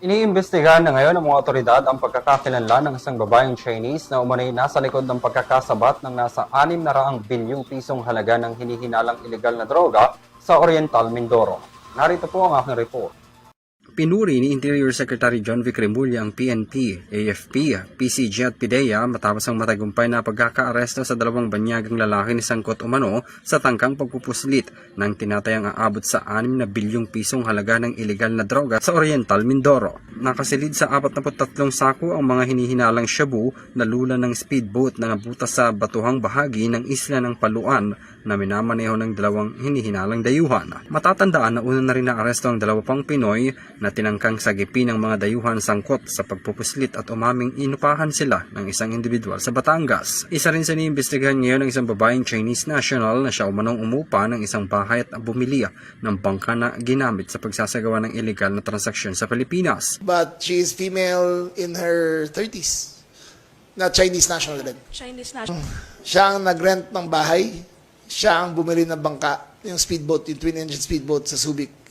Iniimbestigahan na ngayon ng mga otoridad ang pagkakakilanlan ng isang babaeng Chinese na umanay nasa likod ng pagkakasabat ng nasa 600 bilyong pisong halaga ng hinihinalang ilegal na droga sa Oriental Mindoro. Narito po ang aking report. Pinuri ni Interior Secretary John Vic Remulla ang PNP, AFP, PCG at PIDEA matapos ang matagumpay na pagkakaaresto sa dalawang banyagang lalaki ni sangkot umano sa tangkang pagpupuslit ng tinatayang aabot sa 6 na bilyong pisong halaga ng ilegal na droga sa Oriental Mindoro. Nakasilid sa 43 sako ang mga hinihinalang shabu na lula ng speedboat na nabutas sa batuhang bahagi ng isla ng Paluan na minamaneho ng dalawang hinihinalang dayuhan. Matatandaan na una na rin naaresto ang dalawa pang Pinoy na tinangkang sagipin ng mga dayuhan sangkot sa pagpupuslit at umaming inupahan sila ng isang individual sa Batangas. Isa rin sa iniimbestigahan ngayon ng isang babaeng Chinese national na siya umanong umupa ng isang bahay at bumili ng bangka na ginamit sa pagsasagawa ng illegal na transaksyon sa Pilipinas. But she is female in her 30s. Na Chinese national din. Chinese national. Siya ang nag-rent ng bahay. Siya ang bumili ng bangka, yung speedboat, yung twin-engine speedboat sa Subic.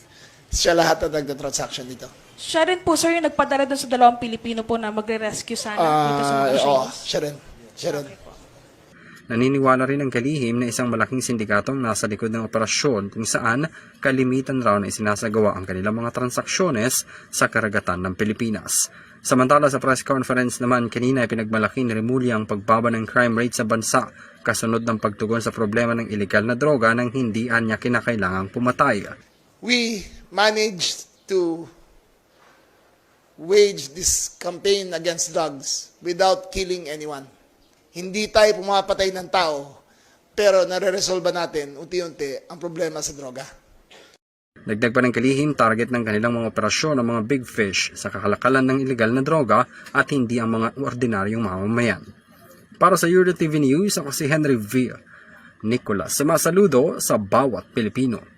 Siya lahat ang nagda-transaction dito. Siya rin po, sir, yung nagpadala doon sa dalawang Pilipino po na magre-rescue sana dito sa mga Oo, Chinese. siya rin. Siya rin. Naniniwala rin ang kalihim na isang malaking sindikatong nasa likod ng operasyon kung saan kalimitan raw na isinasagawa ang kanilang mga transaksyones sa karagatan ng Pilipinas. Samantala sa press conference naman kanina ay pinagmalaki ni Remulla ang pagbaba ng crime rate sa bansa kasunod ng pagtugon sa problema ng ilegal na droga nang hindi anya kinakailangang pumatay. We managed to wage this campaign against drugs without killing anyone. Hindi tayo pumapatay ng tao, pero nare-resolve natin unti-unti ang problema sa droga. Dagdag pa ng kalihim, target ng kanilang mga operasyon ang mga big fish sa kakalakalan ng ilegal na droga at hindi ang mga ordinaryong mamamayan. Para sa Euro TV News, ako si Henry V. Nicolas, sumasaludo sa bawat Pilipino.